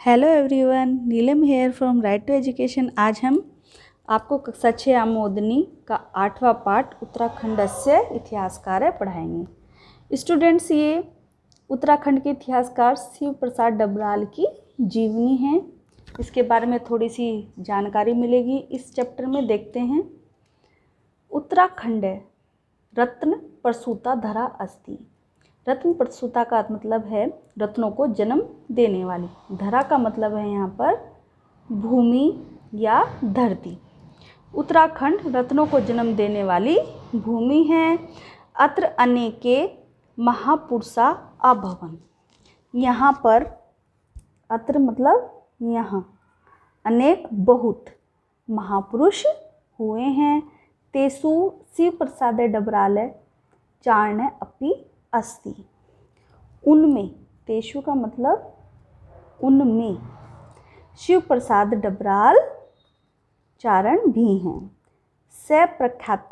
Hello everyone, Neelam here from right to education. आज हम आपको कक्षा 6 आमोदनी का 8वां पाठ उत्तराखंडस्य इतिहासकार पढ़ाएंगे। स्टूडेंट्स, ये उत्तराखंड के इतिहासकार शिव प्रसाद डबराल की जीवनी है। इसके बारे में थोड़ी सी जानकारी मिलेगी इस चैप्टर में। देखते हैं। उत्तराखंड रत्न प्रसूता धरा अस्ति। रत्न प्रसूता का मतलब है रत्नों को जन्म देने वाली। धरा का मतलब है यहाँ पर भूमि या धरती। उत्तराखंड रत्नों को जन्म देने वाली भूमि है। अत्र अनेके महापुरुषा अभवन। यहाँ पर अत्र मतलब यहाँ, अनेक बहुत महापुरुष हुए हैं। तेसु शिव प्रसाद डबराल चारण अपि अस्ति। उनमें, तेषु का मतलब उनमें, शिव प्रसाद डबराल चारण भी हैं। स प्रख्यात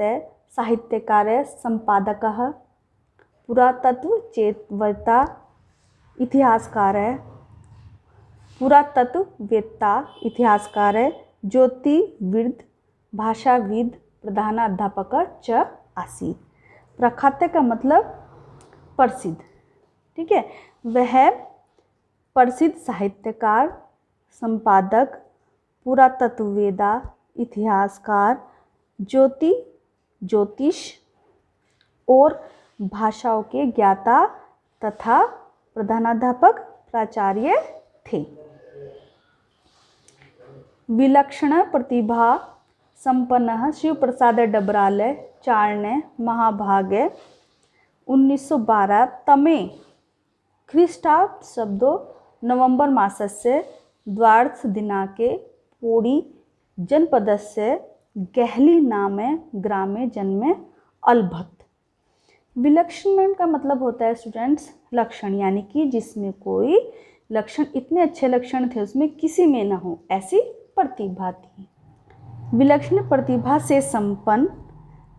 साहित्यकार संपादकः पुरातत्व चेतवता इतिहासकार पुरातत्ववेत्ता इतिहासकार ज्योतिर्विद भाषाविद प्रधानाध्यापक च आसीत्। प्रख्यात का मतलब प्रसिद्ध, ठीक है। वह प्रसिद्ध साहित्यकार, संपादक, पुरातत्ववेदा, इतिहासकार, ज्योतिष और भाषाओं के ज्ञाता तथा प्रधानाध्यापक प्राचार्य थे। विलक्षण प्रतिभा संपन्न शिव प्रसाद डबराल चारण महाभागे 1912 तमे ख्रीष्टाब्दो नवंबर मासस्य द्वादश दिनांके पोडी जनपदस्य गहली नामे ग्रामे जन्मे अलभत। विलक्षण का मतलब होता है स्टूडेंट्स लक्षण, यानी कि जिसमें कोई लक्षण, इतने अच्छे लक्षण थे उसमें किसी में न हो, ऐसी प्रतिभा थी। विलक्षण प्रतिभा से संपन्न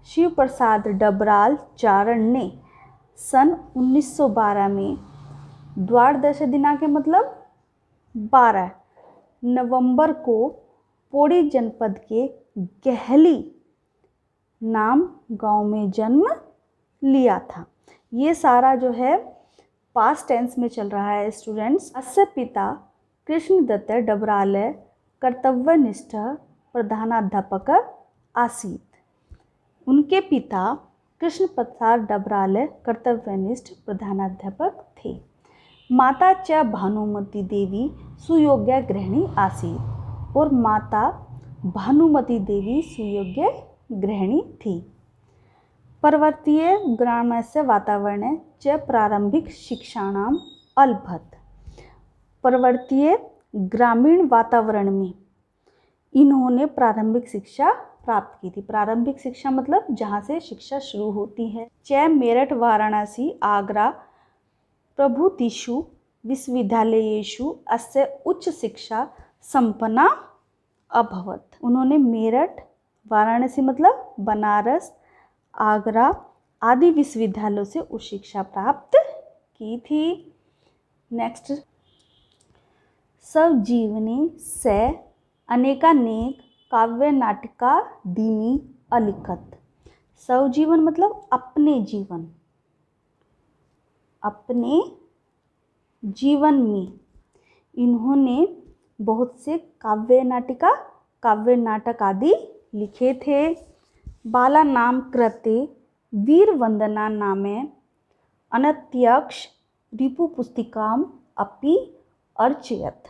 शिव प्रसाद डबराल चारण ने सन 1912 में द्वादश दिनांक मतलब 12 नवंबर को पौड़ी जनपद के गहली नाम गांव में जन्म लिया था। ये सारा जो है पास्ट टेंस में चल रहा है स्टूडेंट्स। अस्य पिता कृष्णदत्त डबराल कर्तव्यनिष्ठ प्रधानाध्यापक आसीत्। उनके पिता कृष्ण प्रसाद डबराल कर्तव्यनिष्ठ प्रधानाध्यापक थे। माता च भानुमती देवी सुयोग्य गृहिणी आसीत्। और माता भानुमती देवी सुयोग्य गृहिणी थी। पर्वतीय ग्रामस्य वातावरण च प्रारंभिक शिक्षाणाम अलभत। पर्वतीय ग्रामीण वातावरण में इन्होंने प्रारंभिक शिक्षा प्राप्त की थी। प्रारंभिक शिक्षा मतलब जहाँ से शिक्षा शुरू होती है। च मेरठ वाराणसी आगरा प्रभृतिषु विश्वविद्यालयेषु अस्य उच्च शिक्षा संपन्ना अभवत। उन्होंने मेरठ, वाराणसी मतलब बनारस, आगरा आदि विश्वविद्यालयों से उच्च शिक्षा प्राप्त की थी। नेक्स्ट, स्वजीवनी से अनेकानेक काव्य नाटिका दीनी अलिखत। स्वजीवन मतलब अपने जीवन, अपने जीवन में इन्होंने बहुत से काव्य नाटिका, काव्य नाटक आदि लिखे थे। बाला नाम कृते वीर वंदना नामे अनत्यक्ष रिपु पुस्तिकाम अपि अर्चयत।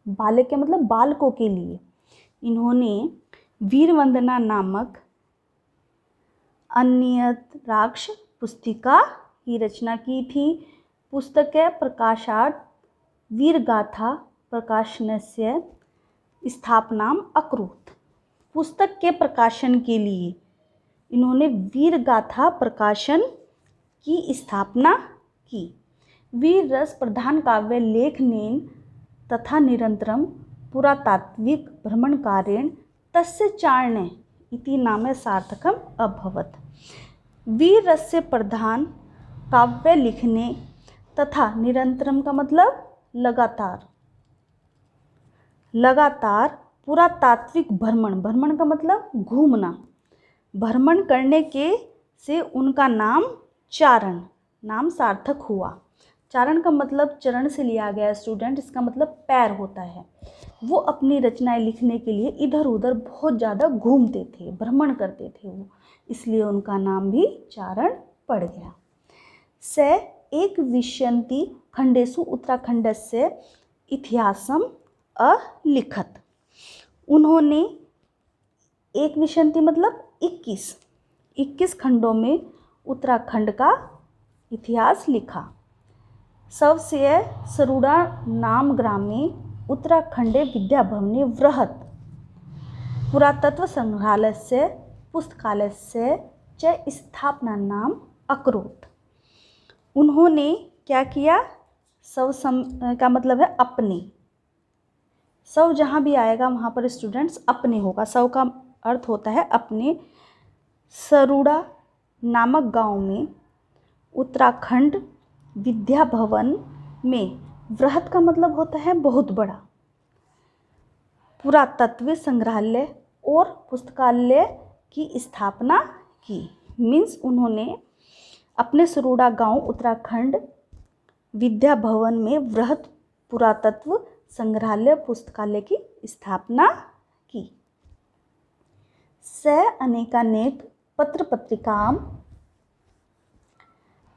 बालक के मतलब बालकों के लिए इन्होंने वीर वंदना नामक अन्यराक्ष पुस्तिका की रचना की थी। पुस्तक प्रकाशार्थ वीर गाथा प्रकाशनस्य स्थापनाम अकरोत्। पुस्तक के प्रकाशन के लिए इन्होंने वीर गाथा प्रकाशन की स्थापना की। वीर रस प्रधान काव्य लेखनेन तथा निरंतरम पुरातात्विक भ्रमणकारेण तस्य चारणे इति नामे सार्थकम अभवत। वीर रस से प्रधान काव्य लिखने तथा निरंतरम का मतलब लगातार, लगातार पुरातात्विक भ्रमण, भ्रमण का मतलब घूमना, भ्रमण करने के से उनका नाम चारण, नाम सार्थक हुआ। चारण का मतलब चरण से लिया गया स्टूडेंट, इसका मतलब पैर होता है। वो अपनी रचनाएं लिखने के लिए इधर उधर बहुत ज़्यादा घूमते थे, भ्रमण करते थे वो, इसलिए उनका नाम भी चारण पड़ गया। स एक विशन्ति खंडेषु उत्तराखंडस्य इतिहासम अलिखत। उन्होंने एक विशन्ति मतलब 21 खंडों में उत्तराखंड का इतिहास लिखा। सबसे सरूड़ा नाम ग्रामे उत्तराखंडे विद्याभवने वृहत् पुरातत्व संग्रहालयस्य पुस्तकालयस्य च स्थापना नाम अकरोत्। उन्होंने क्या किया? का मतलब है अपने, सव जहाँ भी आएगा वहाँ पर स्टूडेंट्स अपने होगा, सव का अर्थ होता है अपने। सरूड़ा नामक गांव में उत्तराखंड विद्या भवन में, वृहत का मतलब होता है बहुत बड़ा, पुरातत्व संग्रहालय और पुस्तकालय की स्थापना की। मीन्स उन्होंने अपने सरूड़ा गांव उत्तराखंड विद्या भवन में वृहत पुरातत्व संग्रहालय पुस्तकालय की स्थापना की। स अनेकानेक पत्र पत्रिकां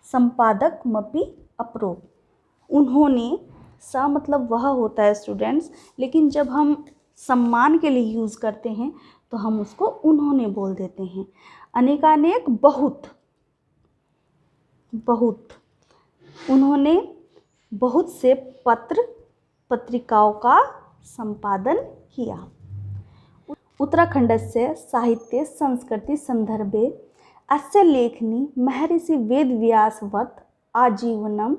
संपादकमपि अकरोत्। उन्होंने, सा मतलब वह होता है स्टूडेंट्स, लेकिन जब हम सम्मान के लिए यूज़ करते हैं तो हम उसको उन्होंने बोल देते हैं। अनेकानेक बहुत, उन्होंने बहुत से पत्र पत्रिकाओं का संपादन किया। उत्तराखंडस्य साहित्य संस्कृति संदर्भे अस्य लेखनी महर्षि वेदव्यासवत् आजीवनम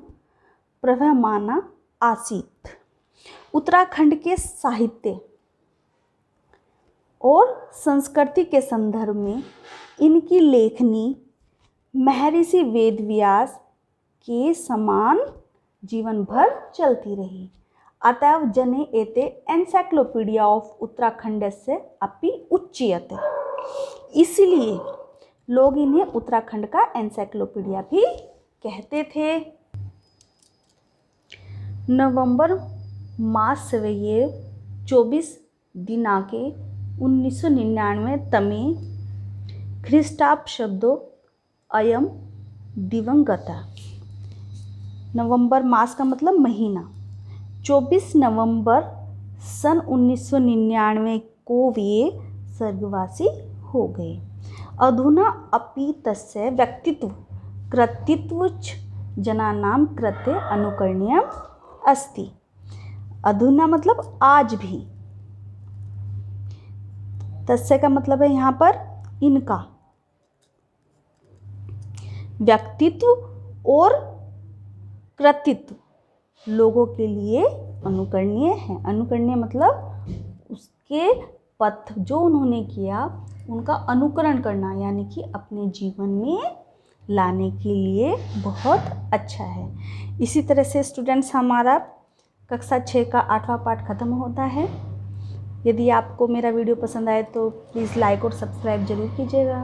प्रवहमाना आसीत्। उत्तराखंड के साहित्य और संस्कृति के संदर्भ में इनकी लेखनी महर्षि वेदव्यास के समान जीवन भर चलती रही। अतएव जने एते एनसाइक्लोपीडिया ऑफ उत्तराखंडस्य अपि उच्यते। इसलिए लोग इन्हें उत्तराखंड का एनसाइक्लोपीडिया भी कहते थे। नवंबर मासव्ये 24 दिनांके 1999 तमे ख्रीष्टाब्दो अयम दिवंगता। नवंबर मास का मतलब महीना, 24 नवंबर सन 1999 को वे स्वर्गवासी हो गए। अधुना अपि तस्य व्यक्तित्व कृतित्वच जनानां कृते अनुकरणीयम् अस्ति। अधुना मतलब आज भी, तस्य का मतलब है यहाँ पर इनका, व्यक्तित्व और कृतित्व लोगों के लिए अनुकरणीय है। अनुकरणीय मतलब उसके पथ जो उन्होंने किया उनका अनुकरण करना, यानी कि अपने जीवन में लाने के लिए बहुत अच्छा है। इसी तरह से स्टूडेंट्स हमारा कक्षा 6 का 8वां पाठ खत्म होता है। यदि आपको मेरा वीडियो पसंद आए तो प्लीज़ लाइक और सब्सक्राइब जरूर कीजिएगा।